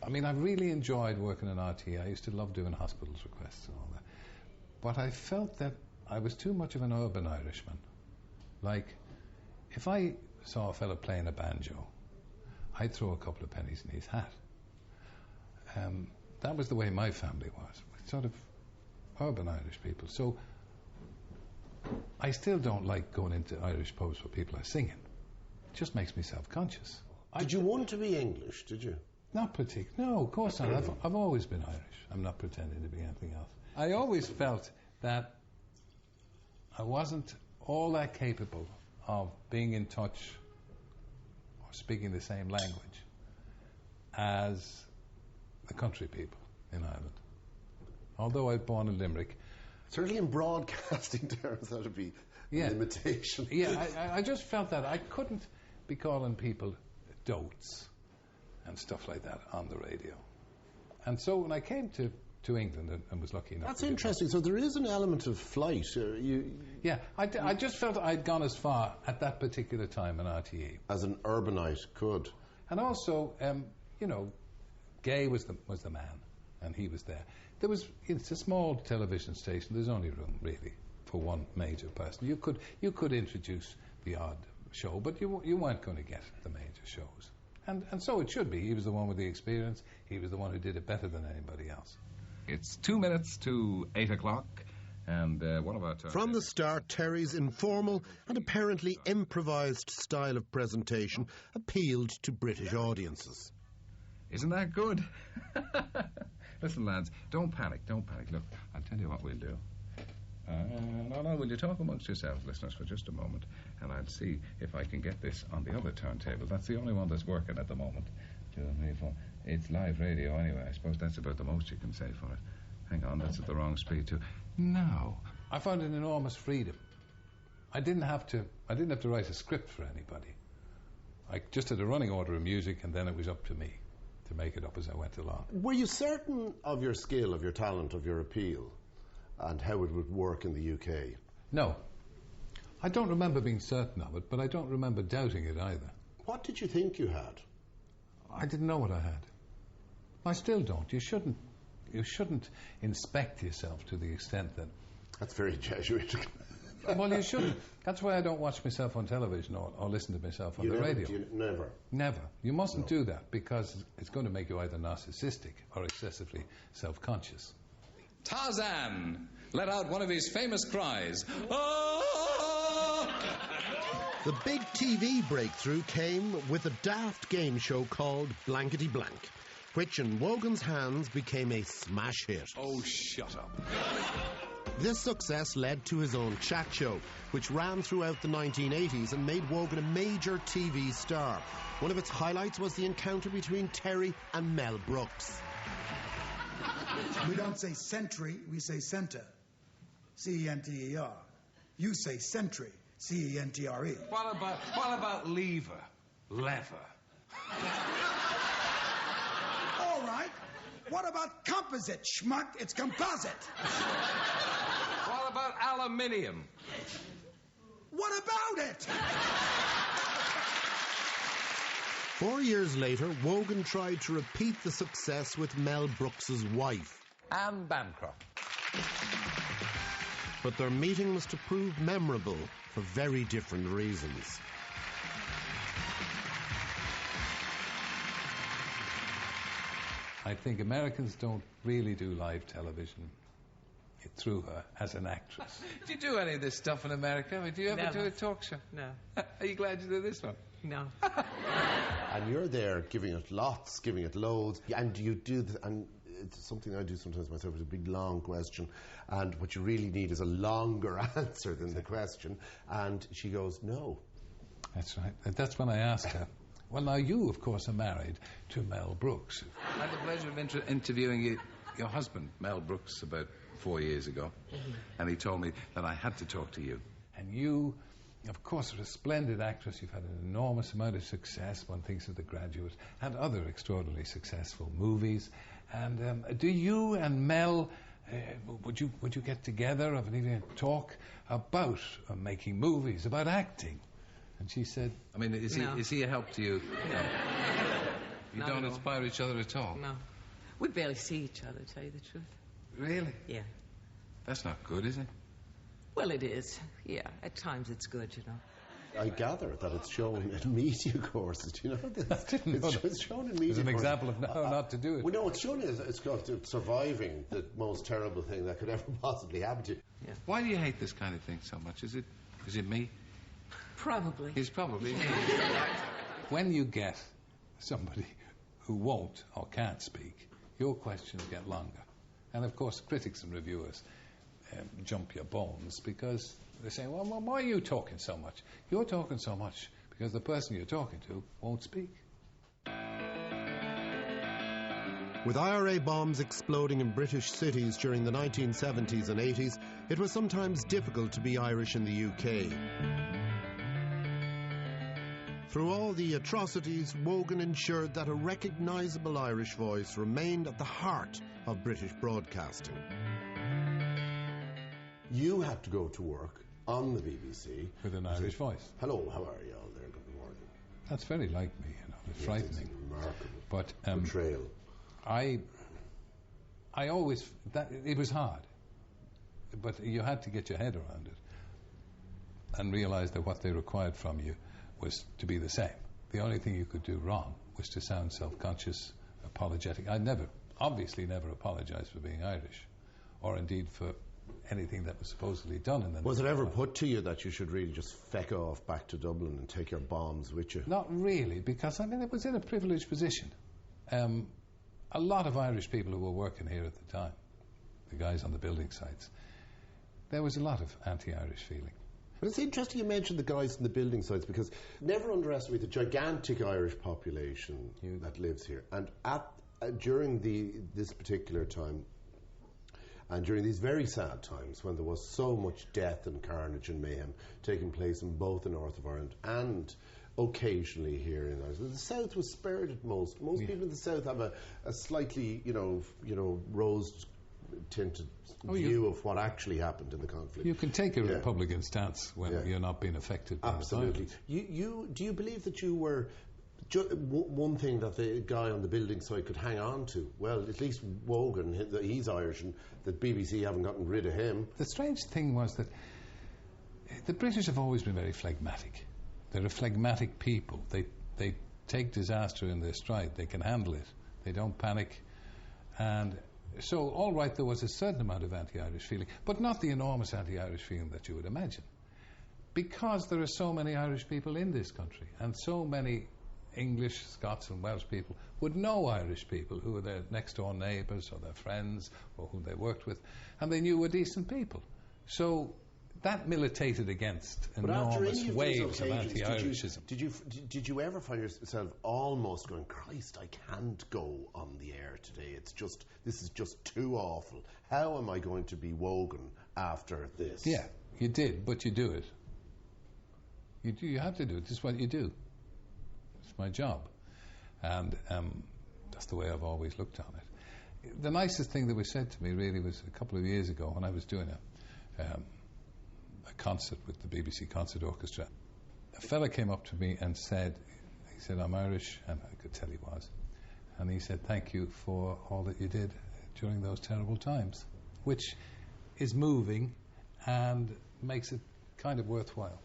I mean, I really enjoyed working in RTE. I used to love doing hospitals requests and all that. But I felt that I was too much of an urban Irishman. Like, if I saw a fella playing a banjo, I'd throw a couple of pennies in his hat. That was the way my family was. Sort of urban Irish people. So I still don't like going into Irish pubs where people are singing. It just makes me self-conscious. Did you want to be English, did you? Not particularly. No, of course not. I've always been Irish. I'm not pretending to be anything else. I always felt that I wasn't all that capable of being in touch or speaking the same language as the country people in Ireland. Although I was born in Limerick. Certainly in broadcasting terms, that would be a limitation. Yeah, I just felt that I couldn't be calling people dotes and stuff like that on the radio. And so when I came to England and was lucky enough... That's interesting. So there is an element of flight. Yeah, I just felt I'd gone as far at that particular time in RTE. As an urbanite could. And also, you know, Gay was the man, and he was there. It's a small television station. There's only room, really, for one major person. You could introduce the odd show, but you weren't going to get the major shows. And so it should be. He was the one with the experience. He was the one who did it better than anybody else. It's 2 minutes to 8 o'clock, and what about... From the start, Terry's informal and apparently improvised style of presentation appealed to British audiences. Isn't that good? Listen, lads, don't panic. Look, I'll tell you what we'll do. No, will you talk amongst yourselves, listeners, for just a moment, and I'll see if I can get this on the other turntable. That's the only one that's working at the moment. 2, 3, 4. It's live radio anyway. I suppose that's about the most you can say for it. Hang on, that's at the wrong speed too. Now, I found an enormous freedom. I didn't have to write a script for anybody. I just had a running order of music, and then it was up to me to make it up as I went along. Were you certain of your skill, of your talent, of your appeal, and how it would work in the UK? No. I don't remember being certain of it, but I don't remember doubting it either. What did you think you had? I didn't know what I had. I still don't. You shouldn't inspect yourself to the extent that... That's very Jesuit. Well, you shouldn't. That's why I don't watch myself on television or listen to myself on the radio. Never? Never. You mustn't do that, because it's going to make you either narcissistic or excessively self-conscious. Tarzan let out one of his famous cries. Oh! The big TV breakthrough came with a daft game show called Blankety Blank, which in Wogan's hands became a smash hit. Oh, shut up. This success led to his own chat show, which ran throughout the 1980s and made Wogan a major TV star. One of its highlights was the encounter between Terry and Mel Brooks. We don't say century, we say centre. C-E-N-T-E-R. You say century, C-E-N-T-R-E. What about lever? Lever. All right. What about composite, schmuck? It's composite. What about aluminium? What about it? 4 years later, Wogan tried to repeat the success with Mel Brooks's wife, Anne Bancroft. but their meeting was to prove memorable for very different reasons. I think Americans don't really do live television through her as an actress. Do you do any of this stuff in America? I mean, do you ever do a talk show? No. Are you glad you did this one? No. And you're there giving it lots, giving it loads, and you do and it's something I do sometimes myself. It's a big long question, and what you really need is a longer answer than the question. And she goes, no. That's right. And that's when I asked her, well, now you, of course, are married to Mel Brooks. I had the pleasure of interviewing your husband, Mel Brooks, about 4 years ago. And he told me that I had to talk to you. And you, of course, are a splendid actress. You've had an enormous amount of success. One thinks of The Graduate and other extraordinarily successful movies. And do you and Mel, would you get together and even talk about making movies, about acting? And she said... I mean, is he a help to you? No. You Not don't at all. inspire each other at all? No. We barely see each other, to tell you the truth. Really? Yeah. That's not good, is it? Well, it is. Yeah, at times it's good, you know. I gather that it's shown in media courses. Do you know this? I didn't know that. It's shown in media It's an courses. example of how not to do it. Well, no, it's shown as it's called surviving the most terrible thing that could ever possibly happen to you. Yeah. Why do you hate this kind of thing so much? Is it me? Probably. It's probably me. When you get somebody who won't or can't speak, your questions get longer. And of course, critics and reviewers jump your bones because they say, well, why are you talking so much? You're talking so much because the person you're talking to won't speak. With IRA bombs exploding in British cities during the 1970s and 80s, it was sometimes difficult to be Irish in the UK. Through all the atrocities, Wogan ensured that a recognisable Irish voice remained at the heart of British broadcasting. You had to go to work on the BBC With an Irish voice. Hello, how are you all there? Good morning. That's very like me, you know. It's frightening. It's remarkable. But Betrayal. I always it was hard, but you had to get your head around it and realise that what they required from you was to be the same. The only thing you could do wrong was to sound self-conscious, apologetic. I obviously never apologised for being Irish, or indeed for anything that was supposedly done in the. Was it ever put to you that you should really just feck off back to Dublin and take your bombs with you? Not really, because it was in a privileged position. A lot of Irish people who were working here at the time, the guys on the building sites, there was a lot of anti-Irish feeling. But it's interesting you mentioned the guys in the building sites, because never underestimate the gigantic Irish population that lives here. And during this particular time, and during these very sad times when there was so much death and carnage and mayhem taking place in both the north of Ireland and occasionally here in Ireland, the south was spared at most. Most people in the south have a slightly, rose-tinted view of what actually happened in the conflict. You can take a Republican stance when you're not being affected by Absolutely. violence. Do you believe that you were one thing that the guy on the building site could hang on to? Well, at least Wogan, he's Irish, and the BBC haven't gotten rid of him. The strange thing was that the British have always been very phlegmatic. They're a phlegmatic people. They take disaster in their stride. They can handle it. They don't panic. And so, all right, there was a certain amount of anti-Irish feeling, but not the enormous anti-Irish feeling that you would imagine. Because there are so many Irish people in this country, and so many English, Scots and Welsh people would know Irish people who were their next-door neighbours or their friends or whom they worked with, and they knew were decent people. So that militated against enormous waves of anti-Irishism. Did you ever find yourself almost going, Christ, I can't go on the air today. This is just too awful. How am I going to be Wogan after this? Yeah, you did, but you do it. You have to do it. This is what you do. It's my job. And that's the way I've always looked on it. The nicest thing that was said to me really was a couple of years ago when I was doing a concert with the BBC Concert Orchestra. A fella came up to me and said, I'm Irish, and I could tell he was. And he said, thank you for all that you did during those terrible times, which is moving and makes it kind of worthwhile.